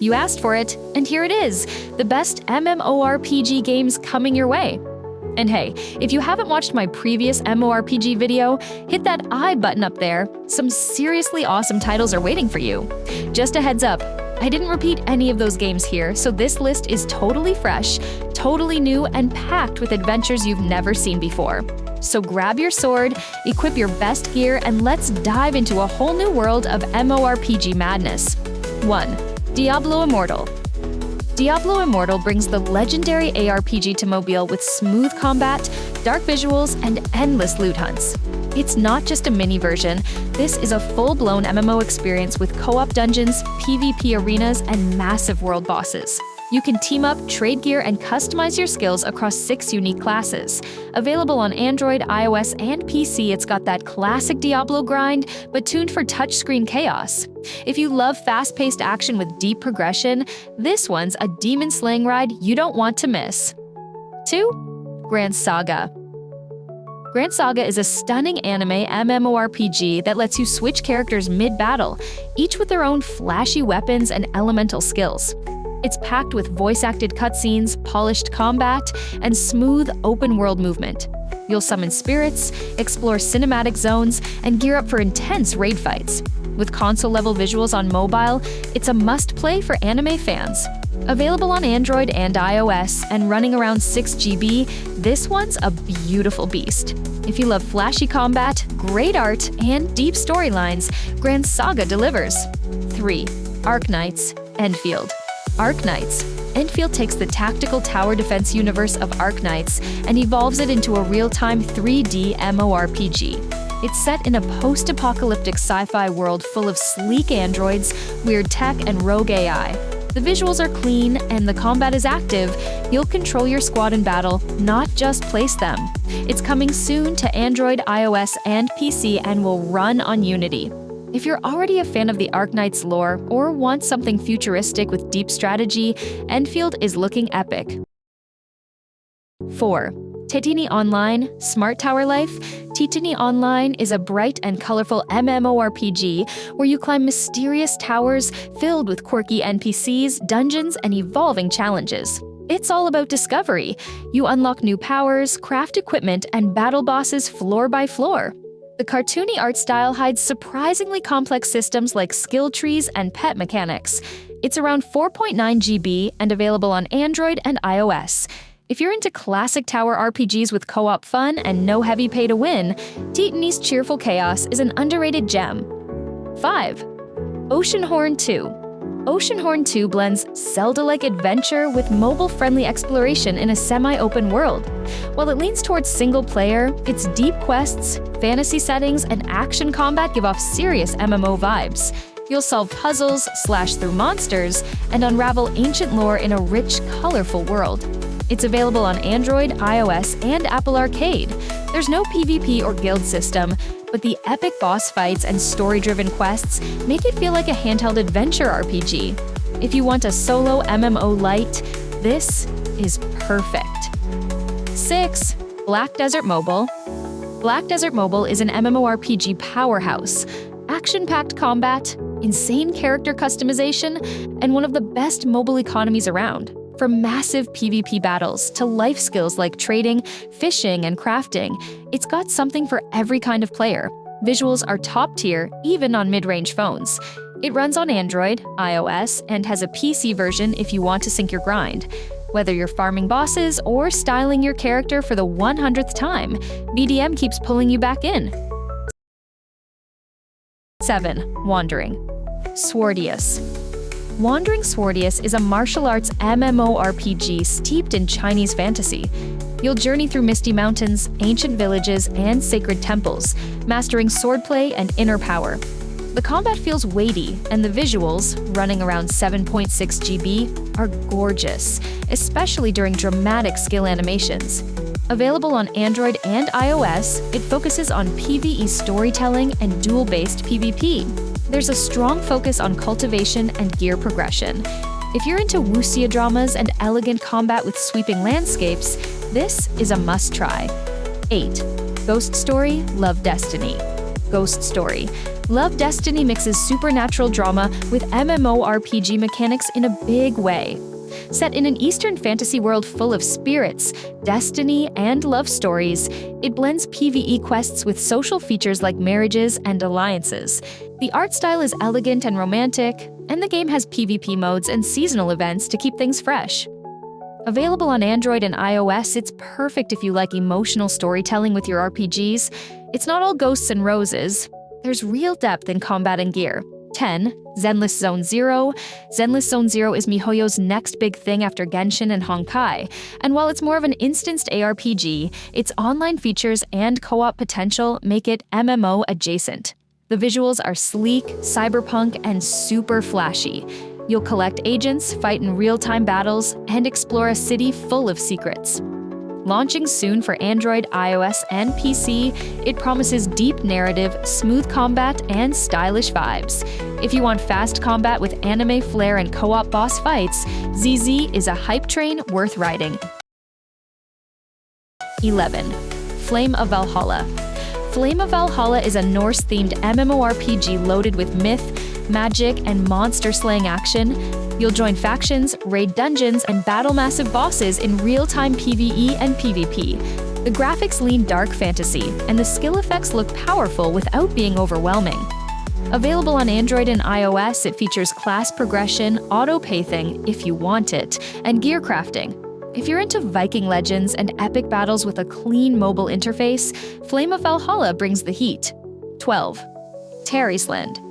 You asked for it, and here it is, the best MMORPG games coming your way. And hey, if you haven't watched my previous MMORPG video, hit that I button up there. Some seriously awesome titles are waiting for you. Just a heads up, I didn't repeat any of those games here, so this list is totally fresh, totally new, and packed with adventures you've never seen before. So grab your sword, equip your best gear, and let's dive into a whole new world of MMORPG madness. 1. Diablo Immortal. Diablo Immortal brings the legendary ARPG to mobile with smooth combat, dark visuals, and endless loot hunts. It's not just a mini version, this is a full-blown MMO experience with co-op dungeons, PvP arenas, and massive world bosses. You can team up, trade gear, and customize your skills across 6 unique classes. Available on Android, iOS, and PC, it's got that classic Diablo grind, but tuned for touchscreen chaos. If you love fast-paced action with deep progression, this one's a demon-slaying ride you don't want to miss. 2. Grand Saga. Grand Saga is a stunning anime MMORPG that lets you switch characters mid-battle, each with their own flashy weapons and elemental skills. It's packed with voice-acted cutscenes, polished combat, and smooth, open-world movement. You'll summon spirits, explore cinematic zones, and gear up for intense raid fights. With console-level visuals on mobile, it's a must-play for anime fans. Available on Android and iOS, and running around 6 GB, this one's a beautiful beast. If you love flashy combat, great art, and deep storylines, Grand Saga delivers. 3. Arknights Enfield. Arknights. Enfield takes the tactical tower defense universe of Arknights and evolves it into a real-time 3D MMORPG. It's set in a post-apocalyptic sci-fi world full of sleek androids, weird tech, and rogue AI. The visuals are clean, and the combat is active. You'll control your squad in battle, not just place them. It's coming soon to Android, iOS, and PC and will run on Unity. If you're already a fan of the Arknights lore or want something futuristic with deep strategy, Enfield is looking epic. 4. Titini Online Smart Tower Life. Titini Online is a bright and colorful MMORPG where you climb mysterious towers filled with quirky NPCs, dungeons, and evolving challenges. It's all about discovery. You unlock new powers, craft equipment, and battle bosses floor by floor. The cartoony art style hides surprisingly complex systems like skill trees and pet mechanics. It's around 4.9 GB and available on Android and iOS. If you're into classic tower RPGs with co-op fun and no heavy pay to win, Titini's cheerful chaos is an underrated gem. 5. Oceanhorn 2. Oceanhorn 2 blends Zelda-like adventure with mobile-friendly exploration in a semi-open world. While it leans towards single-player, its deep quests, fantasy settings, and action combat give off serious MMO vibes. You'll solve puzzles, slash through monsters, and unravel ancient lore in a rich, colorful world. It's available on Android, iOS, and Apple Arcade. There's no PvP or guild system, but the epic boss fights and story-driven quests make it feel like a handheld adventure RPG. If you want a solo MMO light, this is perfect. 6. Black Desert Mobile. Black Desert Mobile is an MMORPG powerhouse. Action-packed combat, insane character customization, and one of the best mobile economies around. From massive PvP battles to life skills like trading, fishing, and crafting, it's got something for every kind of player. Visuals are top tier, even on mid-range phones. It runs on Android, iOS, and has a PC version if you want to sync your grind. Whether you're farming bosses or styling your character for the 100th time, BDM keeps pulling you back in. 7. Wandering. Swordius. Wandering Swordius is a martial arts MMORPG steeped in Chinese fantasy. You'll journey through misty mountains, ancient villages, and sacred temples, mastering swordplay and inner power. The combat feels weighty, and the visuals, running around 7.6 GB, are gorgeous, especially during dramatic skill animations. Available on Android and iOS, it focuses on PvE storytelling and duel-based PvP. There's a strong focus on cultivation and gear progression. If you're into wuxia dramas and elegant combat with sweeping landscapes, this is a must-try. 8. Ghost Story Love Destiny. Ghost Story. Love Destiny mixes supernatural drama with MMORPG mechanics in a big way. Set in an Eastern fantasy world full of spirits, destiny, and love stories, it blends PvE quests with social features like marriages and alliances. The art style is elegant and romantic, and the game has PvP modes and seasonal events to keep things fresh. Available on Android and iOS, it's perfect if you like emotional storytelling with your RPGs. It's not all ghosts and roses. There's real depth in combat and gear. 10. Zenless Zone Zero. Zenless Zone Zero is miHoYo's next big thing after Genshin and Honkai, and while it's more of an instanced ARPG, its online features and co-op potential make it MMO adjacent. The visuals are sleek, cyberpunk, and super flashy. You'll collect agents, fight in real-time battles, and explore a city full of secrets. Launching soon for Android, iOS, and PC, it promises deep narrative, smooth combat, and stylish vibes. If you want fast combat with anime flair and co-op boss fights, ZZ is a hype train worth riding. 11. Flame of Valhalla. Flame of Valhalla is a Norse-themed MMORPG loaded with myth, magic, and monster-slaying action. You'll join factions, raid dungeons, and battle massive bosses in real-time PvE and PvP. The graphics lean dark fantasy, and the skill effects look powerful without being overwhelming. Available on Android and iOS, it features class progression, auto-pathing, if you want it, and gear crafting. If you're into Viking legends and epic battles with a clean mobile interface, Flame of Valhalla brings the heat. 12. Terraceland.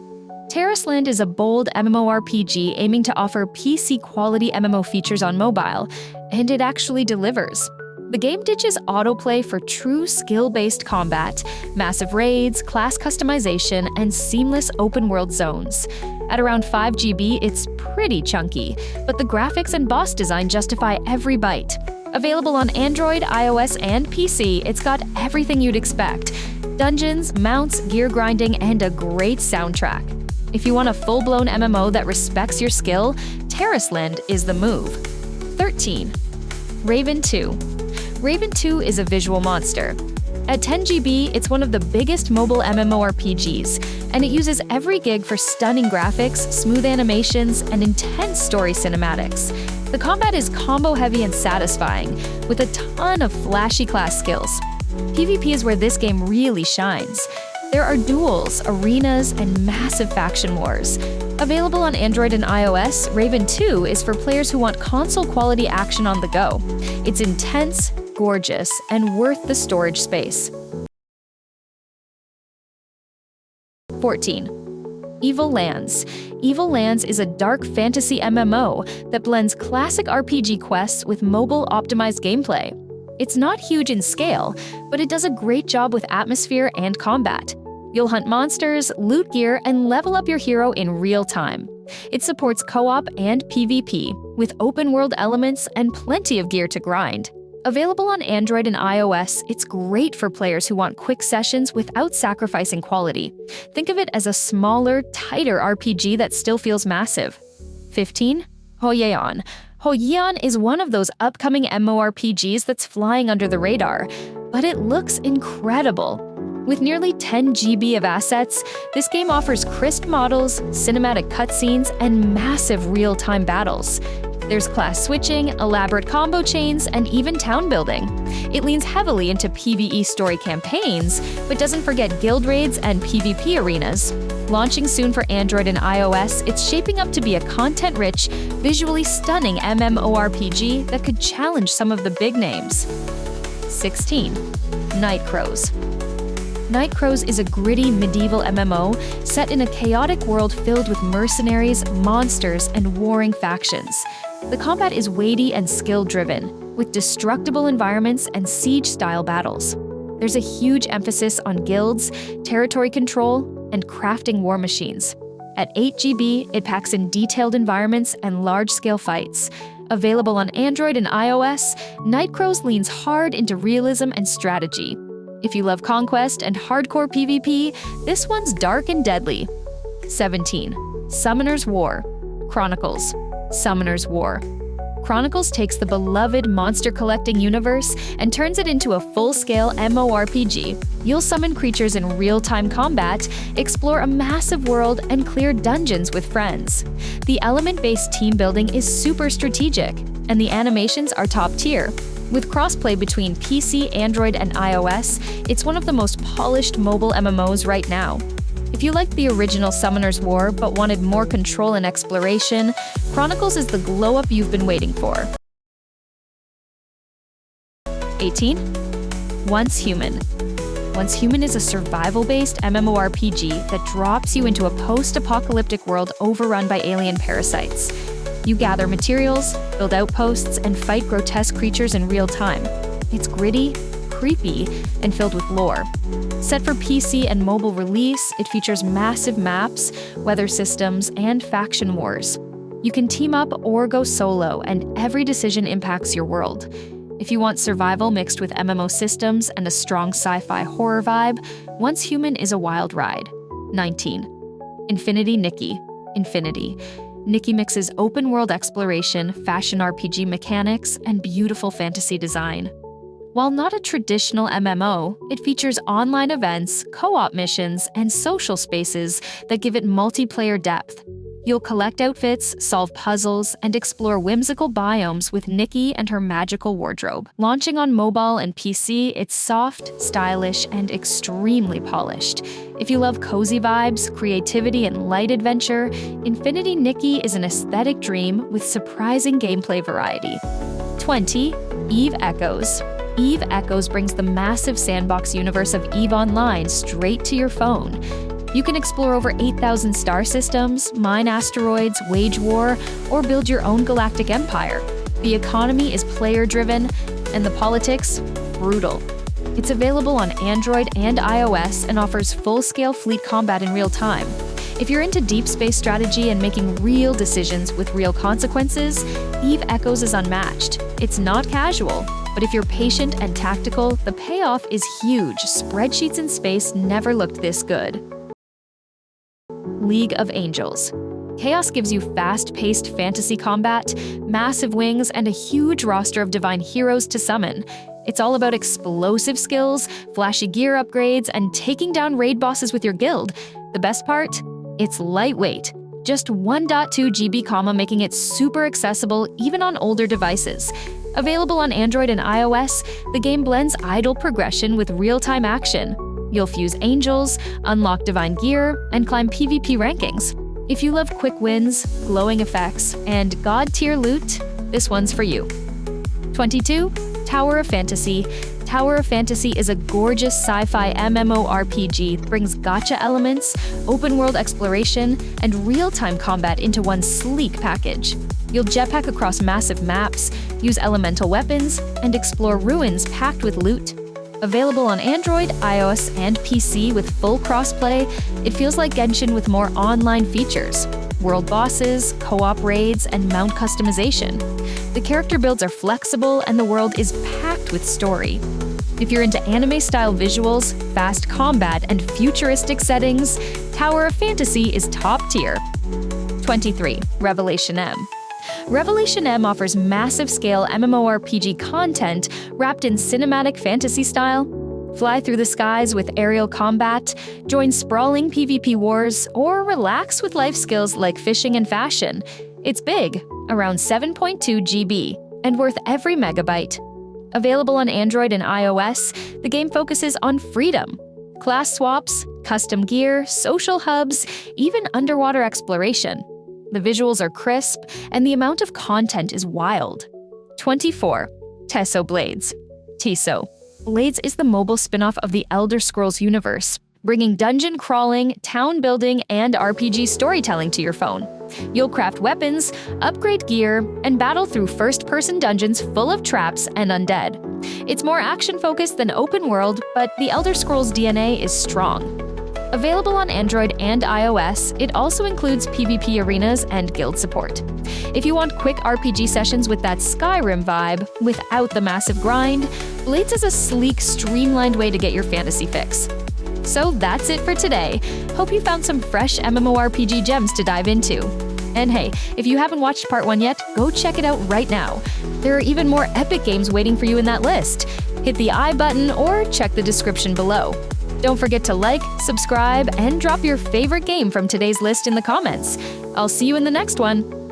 Terraceland is a bold MMORPG aiming to offer PC-quality MMO features on mobile, and it actually delivers. The game ditches autoplay for true skill-based combat, massive raids, class customization, and seamless open-world zones. At around 5 GB, it's pretty chunky, but the graphics and boss design justify every bite. Available on Android, iOS, and PC, it's got everything you'd expect: dungeons, mounts, gear grinding, and a great soundtrack. If you want a full-blown MMO that respects your skill, Terraceland is the move. 13. Raven 2. Raven 2 is a visual monster. At 10 GB, it's one of the biggest mobile MMORPGs, and it uses every gig for stunning graphics, smooth animations, and intense story cinematics. The combat is combo-heavy and satisfying, with a ton of flashy class skills. PvP is where this game really shines. There are duels, arenas, and massive faction wars. Available on Android and iOS, Raven 2 is for players who want console-quality action on the go. It's intense, gorgeous, and worth the storage space. 14. Evil Lands. Evil Lands is a dark fantasy MMO that blends classic RPG quests with mobile-optimized gameplay. It's not huge in scale, but it does a great job with atmosphere and combat. You'll hunt monsters, loot gear, and level up your hero in real time. It supports co-op and PvP, with open-world elements and plenty of gear to grind. Available on Android and iOS, it's great for players who want quick sessions without sacrificing quality. Think of it as a smaller, tighter RPG that still feels massive. 15. Hoyeon. Hoyeon is one of those upcoming MMORPGs that's flying under the radar, but it looks incredible. With nearly 10 GB of assets, this game offers crisp models, cinematic cutscenes, and massive real-time battles. There's class switching, elaborate combo chains, and even town building. It leans heavily into PvE story campaigns, but doesn't forget guild raids and PvP arenas. Launching soon for Android and iOS, it's shaping up to be a content-rich, visually stunning MMORPG that could challenge some of the big names. 16. Nightcrows. Nightcrows is a gritty medieval MMO set in a chaotic world filled with mercenaries, monsters, and warring factions. The combat is weighty and skill-driven, with destructible environments and siege-style battles. There's a huge emphasis on guilds, territory control, and crafting war machines. At 8 GB, it packs in detailed environments and large-scale fights. Available on Android and iOS, Nightcrows leans hard into realism and strategy. If you love conquest and hardcore PvP, this one's dark and deadly. 17. Summoner's War. Chronicles. Summoner's War. Chronicles takes the beloved monster collecting universe and turns it into a full-scale MMORPG. You'll summon creatures in real-time combat, explore a massive world, and clear dungeons with friends. The element-based team building is super strategic, and the animations are top tier. With crossplay between PC, Android, and iOS, it's one of the most polished mobile MMOs right now. If you liked the original Summoner's War but wanted more control and exploration, Chronicles is the glow-up you've been waiting for. 18. Once Human. Once Human is a survival-based MMORPG that drops you into a post-apocalyptic world overrun by alien parasites. You gather materials, build outposts, and fight grotesque creatures in real time. It's gritty, creepy, and filled with lore. Set for PC and mobile release, it features massive maps, weather systems, and faction wars. You can team up or go solo, and every decision impacts your world. If you want survival mixed with MMO systems and a strong sci-fi horror vibe, Once Human is a wild ride. 19. Infinity Nikki. Infinity. Nikki mixes open-world exploration, fashion RPG mechanics, and beautiful fantasy design. While not a traditional MMO, it features online events, co-op missions, and social spaces that give it multiplayer depth. You'll collect outfits, solve puzzles, and explore whimsical biomes with Nikki and her magical wardrobe. Launching on mobile and PC, it's soft, stylish, and extremely polished. If you love cozy vibes, creativity, and light adventure, Infinity Nikki is an aesthetic dream with surprising gameplay variety. 20. Eve Echoes. Eve Echoes brings the massive sandbox universe of EVE Online straight to your phone. You can explore over 8,000 star systems, mine asteroids, wage war, or build your own galactic empire. The economy is player-driven, and the politics, brutal. It's available on Android and iOS and offers full-scale fleet combat in real time. If you're into deep space strategy and making real decisions with real consequences, Eve Echoes is unmatched. It's not casual, but if you're patient and tactical, the payoff is huge. Spreadsheets in space never looked this good. League of Angels. Chaos gives you fast-paced fantasy combat, massive wings, and a huge roster of divine heroes to summon. It's all about explosive skills, flashy gear upgrades, and taking down raid bosses with your guild. The best part? It's lightweight. Just 1.2 GB, making it super accessible even on older devices. Available on Android and iOS, the game blends idle progression with real-time action. You'll fuse angels, unlock divine gear, and climb PvP rankings. If you love quick wins, glowing effects, and god-tier loot, this one's for you. 22. Tower of Fantasy. Tower of Fantasy is a gorgeous sci-fi MMORPG that brings gacha elements, open-world exploration, and real-time combat into one sleek package. You'll jetpack across massive maps, use elemental weapons, and explore ruins packed with loot. Available on Android, iOS, and PC with full crossplay, it feels like Genshin with more online features. World bosses, co-op raids, and mount customization. The character builds are flexible, and the world is packed with story. If you're into anime-style visuals, fast combat, and futuristic settings, Tower of Fantasy is top tier. 23. Revelation M. Revelation M offers massive-scale MMORPG content wrapped in cinematic fantasy style. Fly through the skies with aerial combat, join sprawling PvP wars, or relax with life skills like fishing and fashion. It's big, around 7.2 GB, and worth every megabyte. Available on Android and iOS, the game focuses on freedom. Class swaps, custom gear, social hubs, even underwater exploration. The visuals are crisp, and the amount of content is wild. 24. Teso Blades. Teso. Blades is the mobile spin-off of the Elder Scrolls universe, bringing dungeon crawling, town building, and RPG storytelling to your phone. You'll craft weapons, upgrade gear, and battle through first-person dungeons full of traps and undead. It's more action-focused than open world, but the Elder Scrolls DNA is strong. Available on Android and iOS, it also includes PvP arenas and guild support. If you want quick RPG sessions with that Skyrim vibe, without the massive grind, Blades is a sleek, streamlined way to get your fantasy fix. So that's it for today. Hope you found some fresh MMORPG gems to dive into. And hey, if you haven't watched part 1 yet, go check it out right now. There are even more epic games waiting for you in that list. Hit the I button or check the description below. Don't forget to like, subscribe, and drop your favorite game from today's list in the comments. I'll see you in the next one.